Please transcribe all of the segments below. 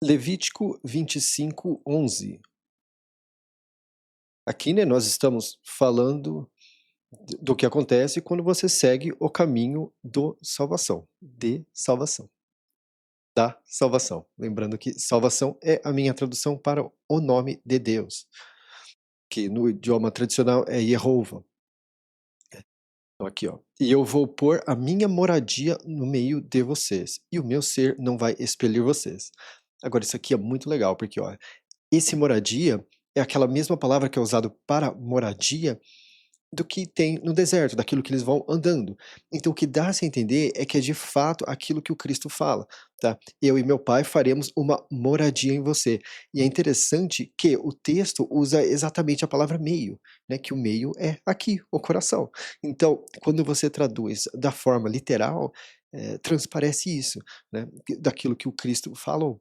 Levítico 25:11. Aqui, né, nós estamos falando do que acontece quando você segue o caminho do salvação, de salvação, da salvação. Lembrando que salvação é a minha tradução para o nome de Deus, que no idioma tradicional é Jeová. Então aqui, ó. E eu vou pôr a minha moradia no meio de vocês, e o meu ser não vai expelir vocês. Agora, isso aqui é muito legal, porque, ó, esse moradia é aquela mesma palavra que é usado para moradia do que tem no deserto, daquilo que eles vão andando. Então o que dá-se a entender é que é de fato aquilo que o Cristo fala, tá? Eu e meu pai faremos uma moradia em você. E é interessante que o texto usa exatamente a palavra meio, né? Que o meio é aqui, o coração. Então, quando você traduz da forma literal, transparece isso, né? Daquilo que o Cristo falou.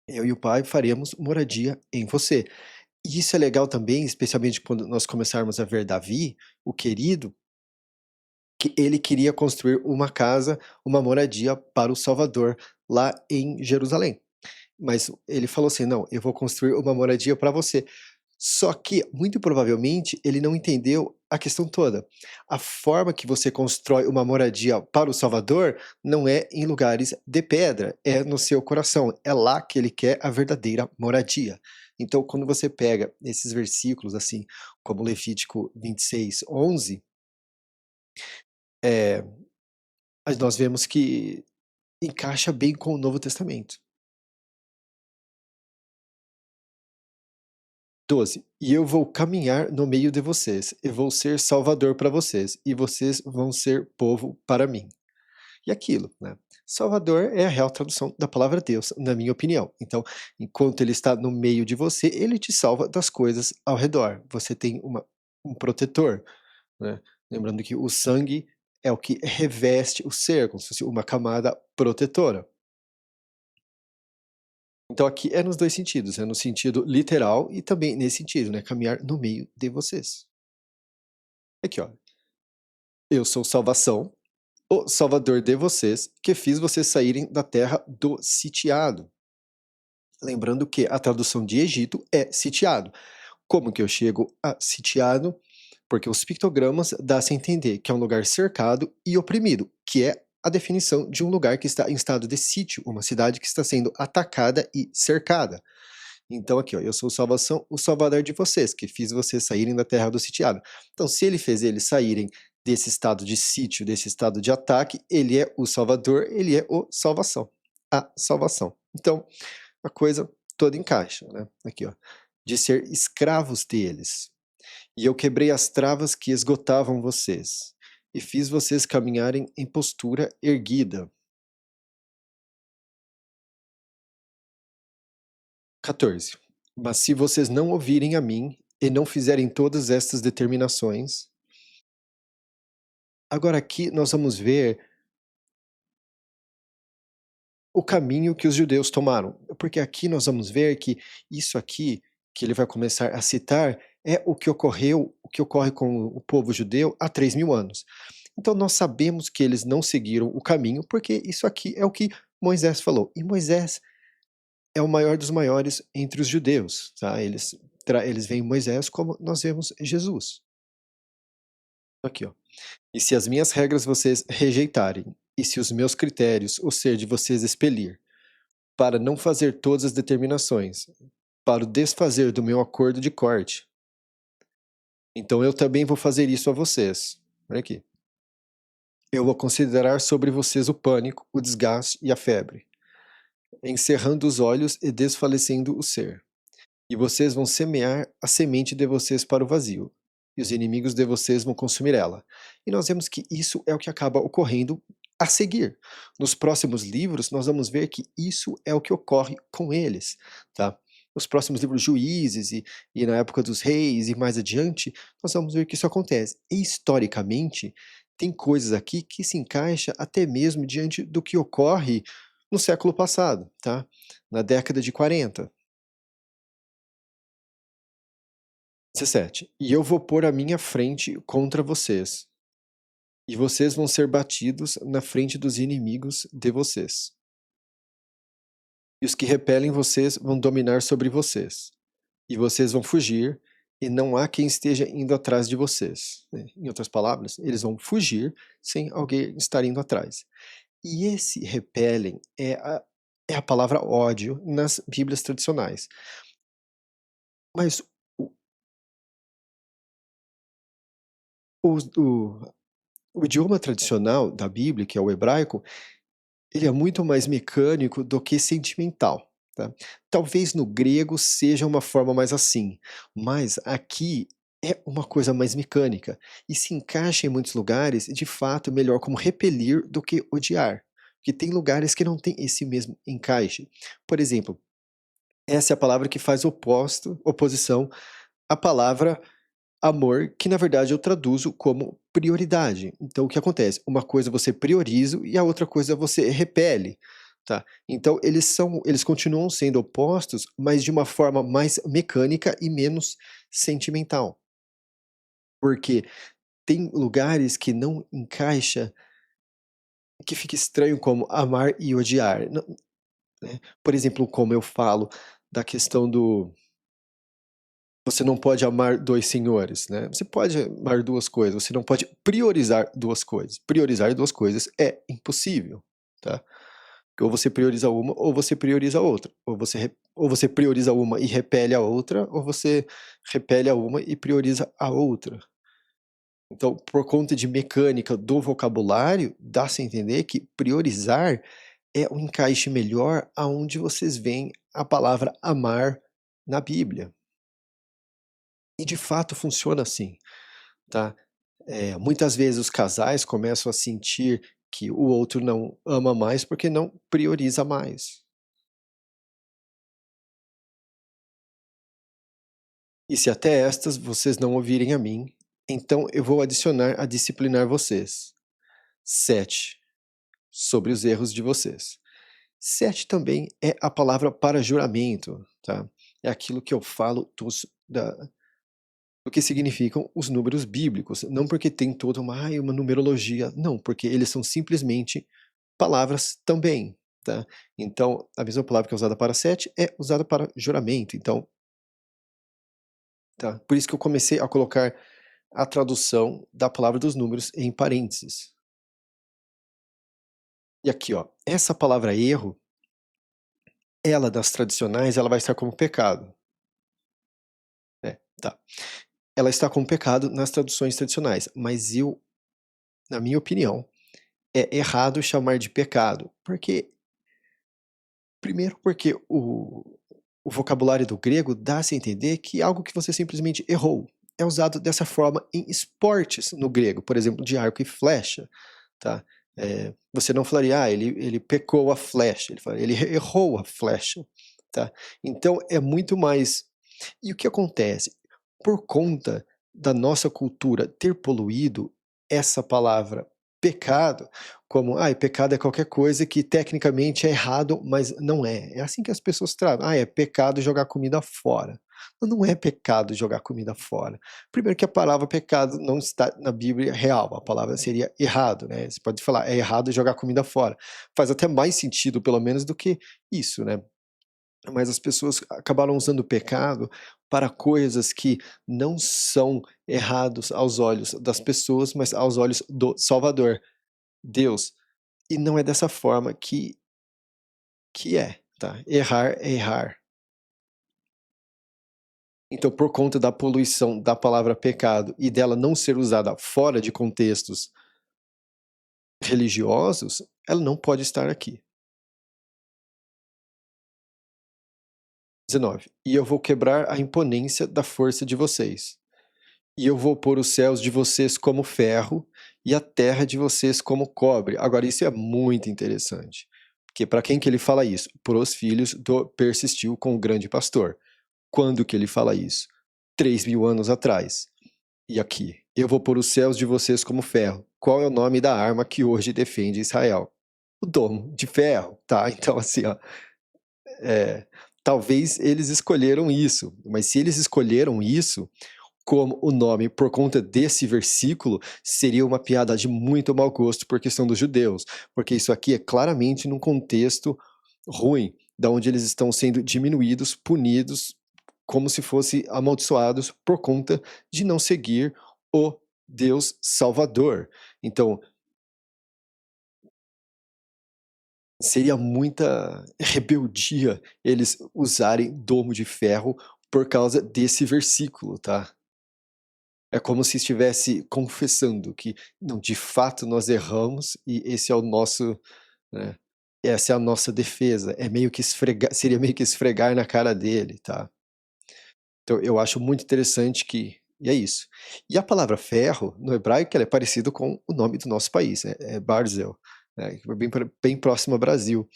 Eu e o pai faremos moradia em você. E isso é legal também, especialmente quando nós começarmos a ver Davi, o querido, que ele queria construir uma casa, uma moradia para o Salvador lá em Jerusalém. Mas ele falou assim: "Não, eu vou construir uma moradia para você". Só que, muito provavelmente, ele não entendeu a questão toda. A forma que você constrói uma moradia para o Salvador não é em lugares de pedra, é no seu coração. É lá que ele quer a verdadeira moradia. Então, quando você pega esses versículos, assim, como Levítico 26:11, eh, nós vemos que encaixa bem com o Novo Testamento. 12. E eu vou caminhar no meio de vocês, e vou ser salvador para vocês, e vocês vão ser povo para mim. E aquilo, né? Salvador é a real tradução da palavra Deus, na minha opinião. Então, enquanto ele está no meio de você, ele te salva das coisas ao redor. Você tem um protetor, né? Lembrando que o sangue é o que reveste o ser, como se fosse uma camada protetora. Então aqui é nos dois sentidos, é no sentido literal e também nesse sentido, né, caminhar no meio de vocês. Aqui, ó, eu sou salvação, o salvador de vocês, que fiz vocês saírem da terra do sitiado. Lembrando que a tradução de Egito é sitiado. Como que eu chego a sitiado? Porque os pictogramas dá-se a entender que é um lugar cercado e oprimido, que é a definição de um lugar que está em estado de sítio, uma cidade que está sendo atacada e cercada. Então aqui, ó, eu sou salvação, o salvador de vocês, que fiz vocês saírem da terra do sitiado. Então, se ele fez eles saírem desse estado de sítio, desse estado de ataque, ele é o salvador, ele é o salvação, a salvação. Então, a coisa toda encaixa, né? Aqui, ó, de ser escravos deles. E eu quebrei as travas que esgotavam vocês, e fiz vocês caminharem em postura erguida. 14. Mas se vocês não ouvirem a mim e não fizerem todas estas determinações. Agora aqui nós vamos ver o caminho que os judeus tomaram, porque aqui nós vamos ver que isso aqui, que ele vai começar a citar, é o que ocorreu, o que ocorre com o povo judeu há 3.000 anos. Então nós sabemos que eles não seguiram o caminho, porque isso aqui é o que Moisés falou. E Moisés é o maior dos maiores entre os judeus, tá? Eles veem Moisés como nós vemos Jesus. Aqui, ó. E se as minhas regras vocês rejeitarem, e se os meus critérios, o ser de vocês expelir, para não fazer todas as determinações, para o desfazer do meu acordo de corte, então eu também vou fazer isso a vocês. Olha aqui. Eu vou considerar sobre vocês o pânico, o desgaste e a febre, encerrando os olhos e desfalecendo o ser. E vocês vão semear a semente de vocês para o vazio, e os inimigos de vocês vão consumir ela. E nós vemos que isso é o que acaba ocorrendo a seguir. Nos próximos livros, nós vamos ver que isso é o que ocorre com eles, tá? Nos próximos livros, Juízes e na época dos reis e mais adiante, nós vamos ver que isso acontece. E, historicamente, tem coisas aqui que se encaixa até mesmo diante do que ocorre no século passado, tá? Na década de 40. 17. E eu vou pôr a minha frente contra vocês, e vocês vão ser batidos na frente dos inimigos de vocês. E os que repelem vocês vão dominar sobre vocês. E vocês vão fugir, e não há quem esteja indo atrás de vocês. Né? Em outras palavras, eles vão fugir sem alguém estar indo atrás. E esse repelem é a palavra ódio nas Bíblias tradicionais. Mas o, o, o idioma tradicional da Bíblia, que é o hebraico, ele é muito mais mecânico do que sentimental. Tá? Talvez no grego seja uma forma mais assim, mas aqui é uma coisa mais mecânica e se encaixa em muitos lugares, de fato, melhor como repelir do que odiar, porque tem lugares que não tem esse mesmo encaixe. Por exemplo, essa é a palavra que faz oposição à palavra amor, que na verdade eu traduzo como prioridade. Então o que acontece? Uma coisa você prioriza e a outra coisa você repele, tá? Então eles continuam sendo opostos, mas de uma forma mais mecânica e menos sentimental. Porque tem lugares que não encaixa, que fica estranho como amar e odiar, né? Por exemplo, como eu falo da questão do você não pode amar 2 senhores, né. Você pode amar 2 coisas, você não pode priorizar 2 coisas. Priorizar 2 coisas é impossível, tá. Ou você prioriza uma ou você prioriza a outra. Ou você prioriza uma e repele a outra, ou você repele a uma e prioriza a outra. Então, por conta de mecânica do vocabulário, dá-se a entender que priorizar é um encaixe melhor aonde vocês veem a palavra amar na Bíblia. E de fato funciona assim, tá. Muitas vezes os casais começam a sentir que o outro não ama mais, porque não prioriza mais. E se até estas vocês não ouvirem a mim, então eu vou adicionar a disciplinar vocês. 7. Sobre os erros de vocês. 7 também é a palavra para juramento, tá. É aquilo que eu falo do que significam os números bíblicos, não porque tem toda uma numerologia, não, porque eles são simplesmente palavras também, tá. Então, a mesma palavra que é usada para 7 é usada para juramento, então, tá. Por isso que eu comecei a colocar a tradução da palavra dos números em parênteses. E aqui, ó, essa palavra erro, ela das tradicionais, ela vai estar como pecado, né, tá. Ela está como pecado nas traduções tradicionais, mas eu, na minha opinião, é errado chamar de pecado, porque primeiro porque o vocabulário do grego dá-se a entender que é algo que você simplesmente errou. É usado dessa forma em esportes no grego, por exemplo, de arco e flecha, tá. Você não falaria: "Ah, ele pecou a flecha", ele fala: "Ele errou a flecha", tá. Então é muito mais e o que acontece? Por conta da nossa cultura ter poluído essa palavra pecado, como, pecado é qualquer coisa que tecnicamente é errado, mas não é. É assim que as pessoas tratam. É pecado jogar comida fora. Não é pecado jogar comida fora. Primeiro que a palavra pecado não está na Bíblia real, a palavra seria errado, né? Você pode falar, é errado jogar comida fora. Faz até mais sentido, pelo menos, do que isso, né? Mas as pessoas acabaram usando o pecado para coisas que não são errados aos olhos das pessoas, mas aos olhos do Salvador, Deus. E não é dessa forma que é, tá? Errar é errar. Então, por conta da poluição da palavra pecado e dela não ser usada fora de contextos religiosos, ela não pode estar aqui. 19. E eu vou quebrar a imponência da força de vocês. E eu vou pôr os céus de vocês como ferro e a terra de vocês como cobre. Agora, isso é muito interessante. Porque para quem que ele fala isso? Para os filhos do persistiu com o grande pastor. Quando que ele fala isso? 3.000 anos atrás. E aqui, eu vou pôr os céus de vocês como ferro. Qual é o nome da arma que hoje defende Israel? O domo de ferro, tá? Então, assim, ó, é, talvez eles escolheram isso, mas se eles escolheram isso, como o nome, por conta desse versículo, seria uma piada de muito mau gosto por questão dos judeus, porque isso aqui é claramente num contexto ruim. da onde eles estão sendo diminuídos, punidos, como se fossem amaldiçoados por conta de não seguir o Deus Salvador. Então, seria muita rebeldia eles usarem domo de ferro por causa desse versículo, tá? É como se estivesse confessando que, não, de fato nós erramos e esse é o nosso, né, essa é a nossa defesa. É meio que esfregar, seria meio que esfregar na cara dele, tá? Então eu acho muito interessante que e é isso. E a palavra ferro, no hebraico, ela é parecido com o nome do nosso país, né, é Barzel, né, que é bem próximo ao Brasil.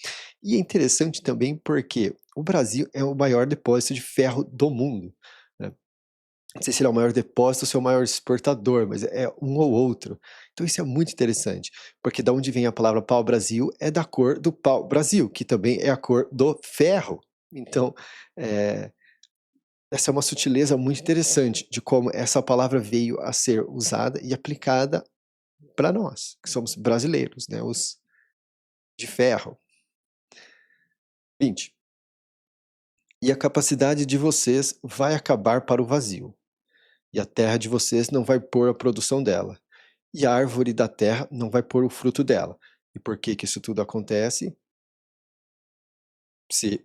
E é interessante também porque o Brasil é o maior depósito de ferro do mundo, né. Não sei se ele é o maior depósito ou se é o maior exportador, mas é um ou outro. Então isso é muito interessante, porque da onde vem a palavra pau-brasil é da cor do pau-brasil, que também é a cor do ferro. Então, eh, essa é uma sutileza muito interessante de como essa palavra veio a ser usada e aplicada para nós, que somos brasileiros, né, os de ferro. 20. E a capacidade de vocês vai acabar para o vazio, e a terra de vocês não vai pôr a produção dela, e a árvore da terra não vai pôr o fruto dela. E por que que isso tudo acontece?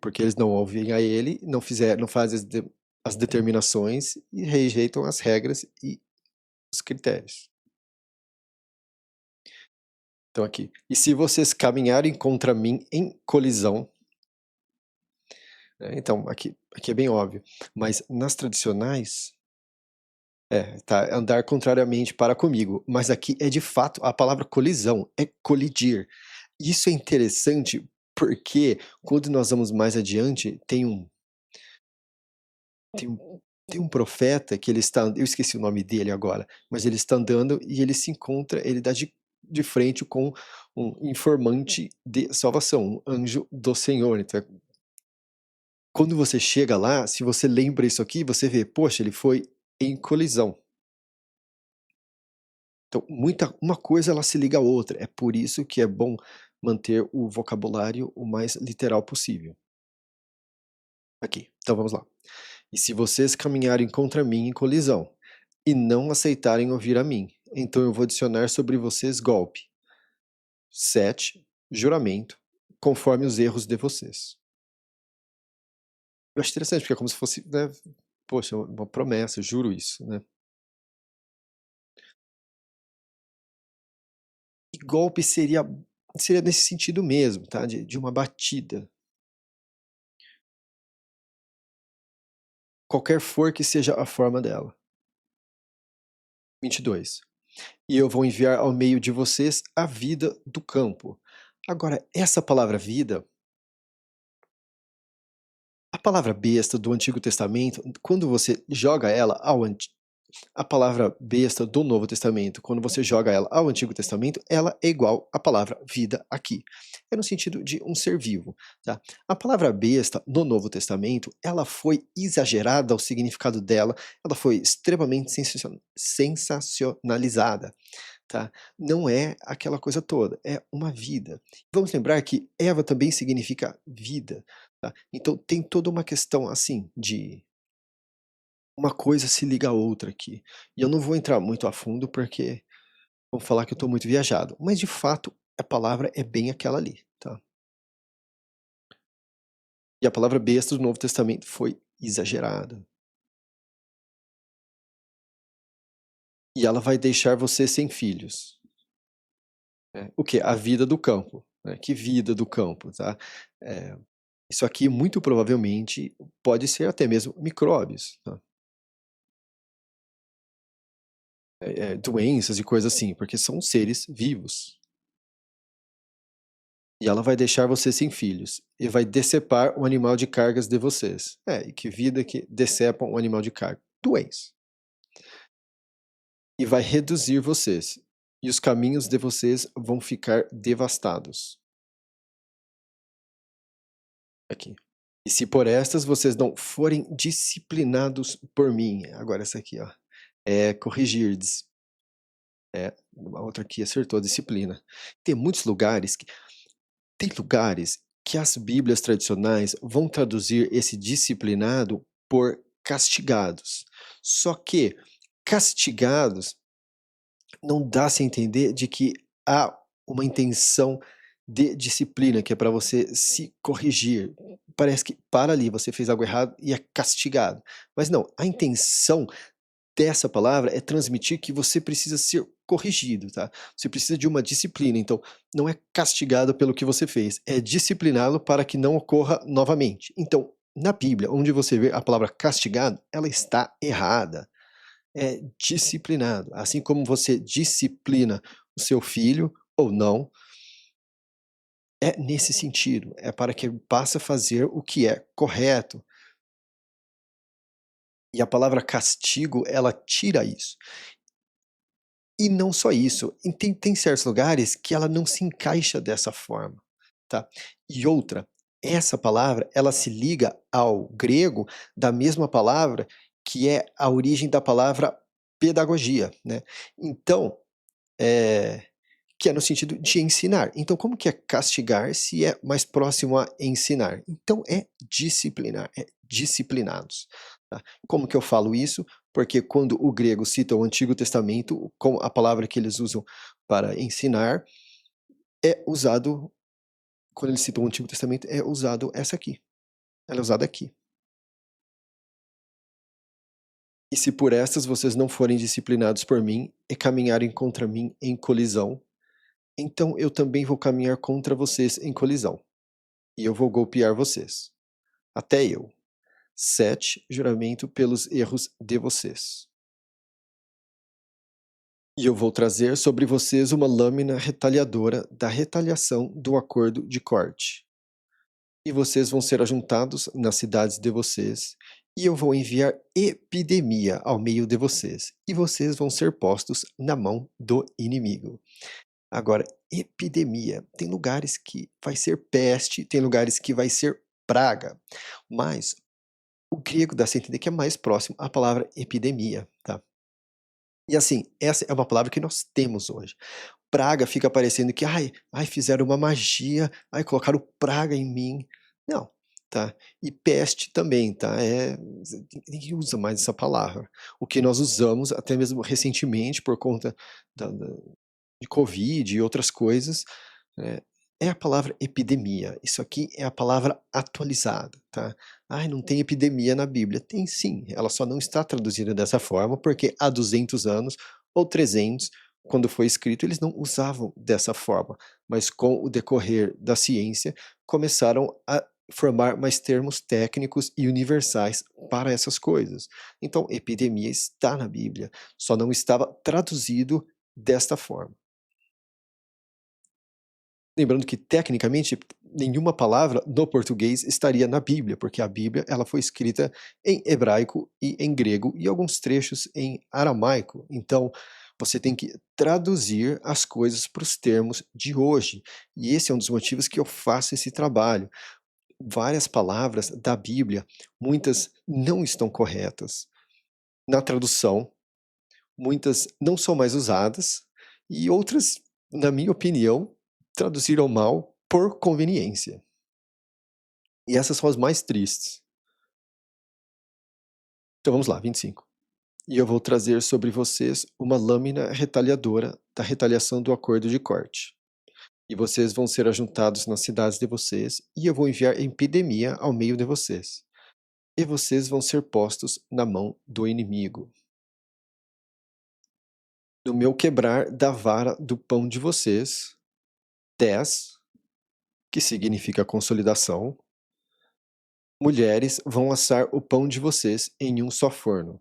Porque eles não ouvem a ele, não fazem as determinações e rejeitam as regras e os critérios. Então aqui, e se vocês caminharem contra mim em colisão, né, então aqui é bem óbvio, mas nas tradicionais, tá, andar contrariamente para comigo, mas aqui é de fato a palavra colisão, é colidir. Isso é interessante porque quando nós vamos mais adiante, tem um tem um profeta que ele está eu esqueci o nome dele agora, mas ele está andando e ele se encontra, ele dá de frente com um informante de salvação, um anjo do Senhor. Então, quando você chega lá, se você lembra isso aqui, você vê, poxa, ele foi em colisão. Então, uma coisa ela se liga à outra. É por isso que é bom manter o vocabulário o mais literal possível. Aqui, então vamos lá. E se vocês caminharem contra mim em colisão, e não aceitarem ouvir a mim, então eu vou adicionar sobre vocês golpe. 7, juramento, conforme os erros de vocês. Eu acho interessante, porque é como se fosse, né, poxa, uma promessa, eu juro isso, né. E golpe seria nesse sentido mesmo, tá, de uma batida. Qualquer for que seja a forma dela. 22. E eu vou enviar ao meio de vocês a vida do campo. Agora, essa palavra vida, a palavra besta do Antigo Testamento, quando você joga ela a palavra besta do Novo Testamento, quando você joga ela ao Antigo Testamento, ela é igual à palavra vida aqui. É no sentido de um ser vivo, tá? A palavra besta no Novo Testamento, ela foi exagerada ao significado dela, ela foi extremamente sensacionalizada, tá? Não é aquela coisa toda, é uma vida. Vamos lembrar que Eva também significa vida, tá? Então tem toda uma questão assim de uma coisa se liga à outra aqui. E eu não vou entrar muito a fundo porque vão falar que eu estou muito viajado, mas de fato a palavra é bem aquela ali, tá? E a palavra besta do Novo Testamento foi exagerada. E ela vai deixar você sem filhos. Né? O que? A vida do campo. Né? Que vida do campo, tá? É, isso aqui muito provavelmente pode ser até mesmo micróbios, tá? Doenças e coisas assim, porque são seres vivos. E ela vai deixar você sem filhos, e vai decepar o animal de cargas de vocês. E que vida que decepam o animal de carga? Doença. E vai reduzir vocês, e os caminhos de vocês vão ficar devastados. Aqui. E se por estas vocês não forem disciplinados por mim, agora essa aqui, ó, é corrigirdes. Uma outra aqui acertou a disciplina. Tem muitos lugares tem lugares que as Bíblias tradicionais vão traduzir esse disciplinado por castigados. Só que castigados não dá-se a entender de que há uma intenção de disciplina, que é para você se corrigir. Parece que para ali, você fez algo errado e é castigado. Mas não, a intenção dessa palavra é transmitir que você precisa ser corrigido, tá? Você precisa de uma disciplina, então não é castigado pelo que você fez, é disciplinado para que não ocorra novamente. Então, na Bíblia, onde você vê a palavra castigado, ela está errada. É disciplinado. Assim como você disciplina o seu filho ou não, é nesse sentido, é para que ele passe a fazer o que é correto. E a palavra castigo, ela tira isso. E não só isso, e tem certos lugares que ela não se encaixa dessa forma, tá. E outra, essa palavra, ela se liga ao grego da mesma palavra que é a origem da palavra pedagogia, né. Então, que é no sentido de ensinar. Então como que é castigar se é mais próximo a ensinar? Então é disciplinar, é disciplinados, tá. Como que eu falo isso? Porque quando o grego cita o Antigo Testamento, com a palavra que eles usam para ensinar, é usado quando eles citam o Antigo Testamento, é usado essa aqui, ela é usada aqui. "E se por estas vocês não forem disciplinados por mim, e caminharem contra mim em colisão, então eu também vou caminhar contra vocês em colisão, e eu vou golpear vocês, até eu. 7. Juramento pelos erros de vocês. E eu vou trazer sobre vocês uma lâmina retalhadora da retaliação do acordo de corte. E vocês vão ser ajuntados nas cidades de vocês, e eu vou enviar epidemia ao meio de vocês, e vocês vão ser postos na mão do inimigo." Agora, epidemia, tem lugares que vai ser peste, tem lugares que vai ser praga, mas o grego dá-se a entender que é mais próximo à palavra epidemia, tá. E assim, essa é uma palavra que nós temos hoje. Praga fica parecendo que: "Ai, fizeram uma magia, ai, colocaram praga em mim." Não, tá. E peste também, tá, ninguém usa mais essa palavra. O que nós usamos, até mesmo recentemente, por conta da de covid e outras coisas, é é a palavra epidemia. Isso aqui é a palavra atualizada, tá. "Ai, não tem epidemia na Bíblia." Tem sim, ela só não está traduzida dessa forma, porque há 200 anos ou 300, quando foi escrito, eles não usavam dessa forma, mas com o decorrer da ciência, começaram a formar mais termos técnicos e universais para essas coisas. Então, epidemia está na Bíblia, só não estava traduzido desta forma. Lembrando que tecnicamente nenhuma palavra no português estaria na Bíblia, porque a Bíblia ela foi escrita em hebraico e em grego e alguns trechos em aramaico. Então, você tem que traduzir as coisas para os termos de hoje. E esse é um dos motivos que eu faço esse trabalho. Várias palavras da Bíblia, muitas não estão corretas na tradução, muitas não são mais usadas e outras, na minha opinião, traduziram mal por conveniência. E essas são as mais tristes. Então vamos lá, 25. E eu vou trazer sobre vocês uma lâmina retalhadora da retaliação do acordo de corte. E vocês vão ser ajuntados nas cidades de vocês, e eu vou enviar epidemia ao meio de vocês. E vocês vão ser postos na mão do inimigo. No meu quebrar da vara do pão de vocês, 10, que significa consolidação, mulheres vão assar o pão de vocês em um só forno,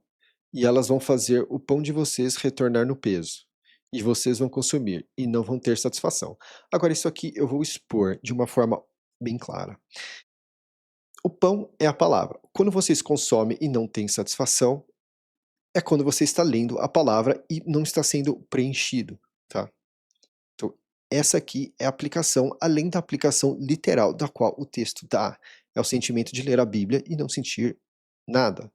e elas vão fazer o pão de vocês retornar no peso, e vocês vão consumir, e não vão ter satisfação. Agora isso aqui eu vou expor de uma forma bem clara. O pão é a palavra. Quando vocês consomem e não têm satisfação, é quando você está lendo a palavra e não está sendo preenchido, tá? Então, essa aqui é a aplicação, além da aplicação literal da qual o texto dá. É o sentimento de ler a Bíblia e não sentir nada.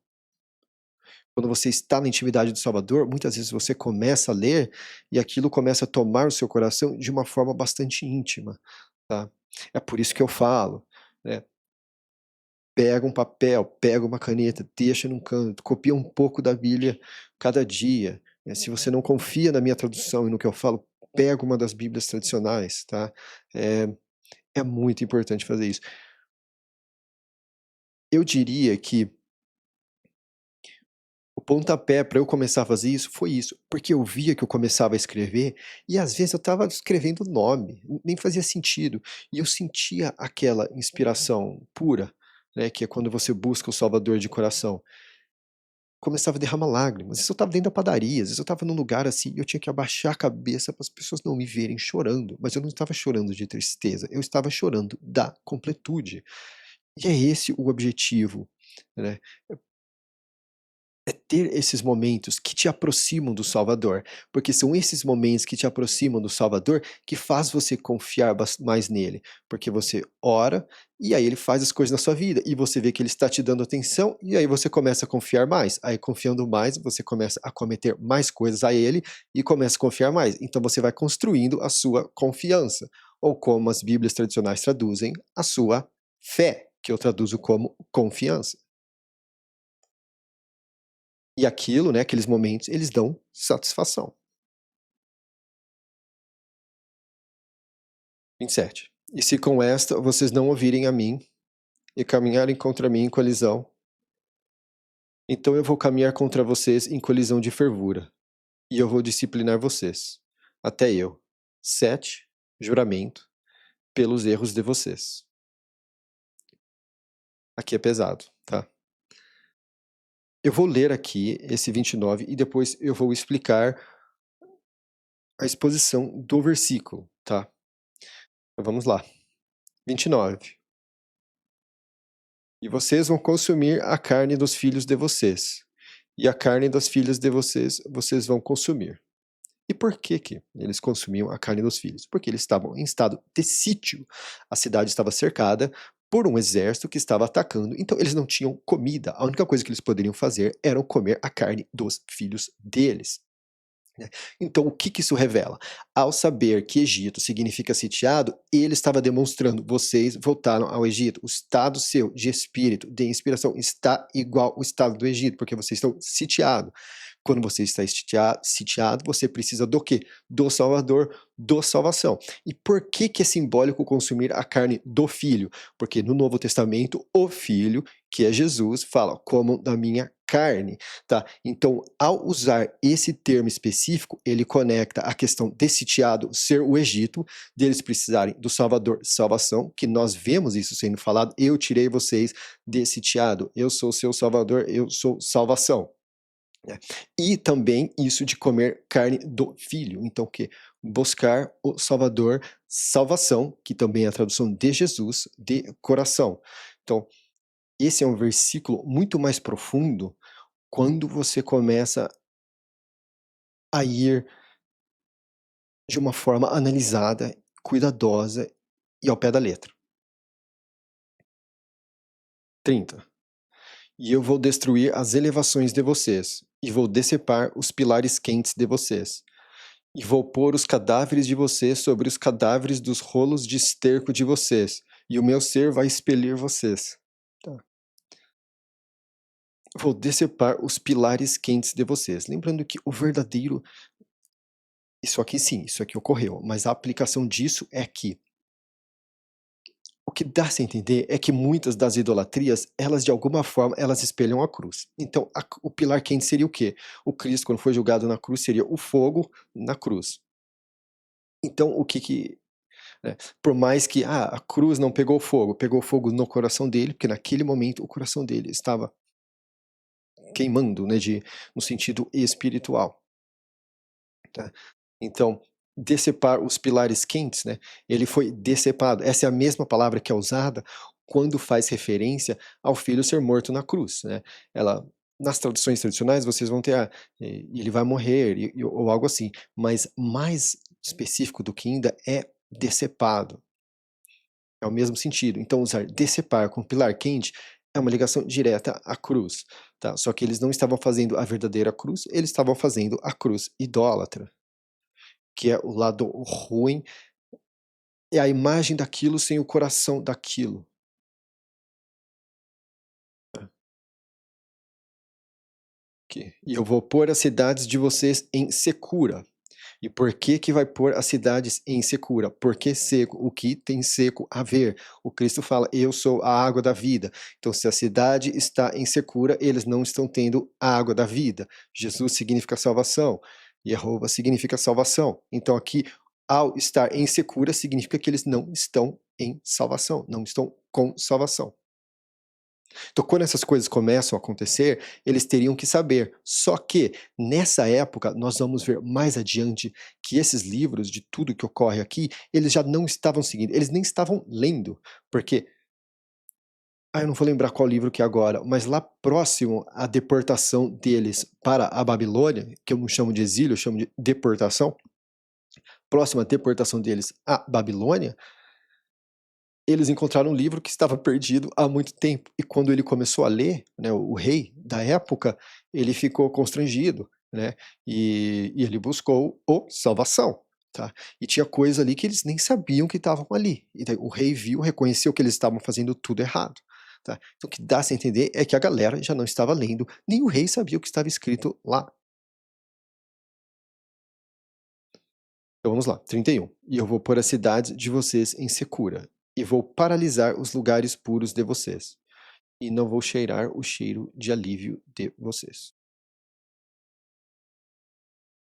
Quando você está na intimidade do Salvador, muitas vezes você começa a ler e aquilo começa a tomar o seu coração de uma forma bastante íntima, tá? É por isso que eu falo, né, pega um papel, pega uma caneta, deixa num canto, copia um pouco da Bíblia cada dia, se você não confia na minha tradução e no que eu falo, pega uma das Bíblias tradicionais, tá. É muito importante fazer isso. Eu diria que o pontapé para eu começar a fazer isso foi isso, porque eu via que eu começava a escrever e às vezes eu estava escrevendo nome, nem fazia sentido, e eu sentia aquela inspiração pura, né, que é quando você busca o Salvador de coração. Começava a derramar lágrimas, isso eu estava dentro da padaria, às vezes eu estava num lugar assim, e eu tinha que abaixar a cabeça para as pessoas não me verem chorando, mas eu não estava chorando de tristeza, eu estava chorando da completude. E é esse o objetivo, né? É ter esses momentos que te aproximam do Salvador, porque são esses momentos que te aproximam do Salvador que faz você confiar mais nele, porque você ora e aí ele faz as coisas na sua vida e você vê que ele está te dando atenção e aí você começa a confiar mais. Aí confiando mais, você começa a cometer mais coisas a ele e começa a confiar mais. Então você vai construindo a sua confiança, ou como as Bíblias tradicionais traduzem, a sua fé, que eu traduzo como confiança. E aquilo, né, aqueles momentos, eles dão satisfação. 27. E se com esta vocês não ouvirem a mim, e caminharem contra mim em colisão, então eu vou caminhar contra vocês em colisão de fervura, e eu vou disciplinar vocês, até eu. 7. Juramento, pelos erros de vocês. Aqui é pesado, tá? Eu vou ler aqui esse 29 e depois eu vou explicar a exposição do versículo, tá? Então vamos lá. 29. E vocês vão consumir a carne dos filhos de vocês, e a carne das filhas de vocês, vocês vão consumir. E por que que eles consumiam a carne dos filhos? Porque eles estavam em estado de sítio. A cidade estava cercada por um exército que estava atacando, então eles não tinham comida. A única coisa que eles poderiam fazer era comer a carne dos filhos deles, né. Então o que que isso revela? Ao saber que Egito significa sitiado, ele estava demonstrando: "Vocês voltaram ao Egito, o estado seu de espírito, de inspiração está igual o estado do Egito, porque vocês estão sitiado. Quando você está sitiado, você precisa do quê? Do Salvador, do salvação. E por que que é simbólico consumir a carne do Filho? Porque no Novo Testamento, o Filho, que é Jesus, fala: "Comam da minha carne", tá? Então, ao usar esse termo específico, ele conecta a questão de sitiado ser o Egito, deles precisarem do Salvador, salvação, que nós vemos isso sendo falado: "Eu tirei vocês de sitiado, eu sou seu Salvador, eu sou salvação", né. E também isso de comer carne do Filho, então o quê? Buscar o Salvador, salvação, que também é a tradução de Jesus, de coração. Então, esse é um versículo muito mais profundo quando você começa a ir de uma forma analisada, cuidadosa e ao pé da letra. 30. E eu vou destruir as elevações de vocês, e vou decepar os pilares quentes de vocês, e vou pôr os cadáveres de vocês sobre os cadáveres dos rolos de esterco de vocês, e o meu ser vai expelir vocês. Tá. Vou decepar os pilares quentes de vocês. Lembrando que o verdadeiro. Isso aqui sim, isso aqui ocorreu, mas a aplicação disso é que o que dá a entender é que muitas das idolatrias, elas de alguma forma, elas espelham a cruz. Então, o pilar quente seria o quê? O Cristo, quando foi julgado na cruz, seria o fogo na cruz. Então, o que que né, por mais que a cruz não pegou fogo no coração dele, porque naquele momento o coração dele estava queimando, né, no sentido espiritual, tá? Então, decepar os pilares quentes, né, ele foi decepado. Essa é a mesma palavra que é usada quando faz referência ao filho ser morto na cruz, né. Ela nas traduções tradicionais vocês vão ter, ele vai morrer ou algo assim, mas mais específico do que ainda é decepado. É o mesmo sentido. Então usar decepar com pilar quente é uma ligação direta à cruz, tá. Só que eles não estavam fazendo a verdadeira cruz, eles estavam fazendo a cruz idólatra, que é o lado ruim, é a imagem daquilo sem o coração daquilo. Aqui. E eu vou pôr as cidades de vocês em secura. E por que que vai pôr as cidades em secura? Porque seco, o que tem seco a ver? O Cristo fala, eu sou a água da vida. Então, se a cidade está em secura, eles não estão tendo a água da vida. Jesus significa salvação. Jeová significa salvação. Então, aqui, ao estar em secura, significa que eles não estão em salvação, não estão com salvação. Então, quando essas coisas começam a acontecer, eles teriam que saber. Só que, nessa época, nós vamos ver mais adiante que esses livros, de tudo que ocorre aqui, eles já não estavam seguindo, eles nem estavam lendo, porque eu não vou lembrar qual livro que é agora, mas lá próximo à deportação deles para a Babilônia, que eu não chamo de exílio, eu chamo de deportação, próximo à deportação deles à Babilônia, eles encontraram um livro que estava perdido há muito tempo. E quando ele começou a ler, né, o rei da época, ele ficou constrangido, né, e ele buscou salvação. Tá? E tinha coisa ali que eles nem sabiam que estavam ali. E daí o rei viu, reconheceu que eles estavam fazendo tudo errado. Tá? Então o que dá a entender é que a galera já não estava lendo, nem o rei sabia o que estava escrito lá. Então vamos lá, 31. E eu vou pôr as cidades de vocês em secura, e vou paralisar os lugares puros de vocês, e não vou cheirar o cheiro de alívio de vocês.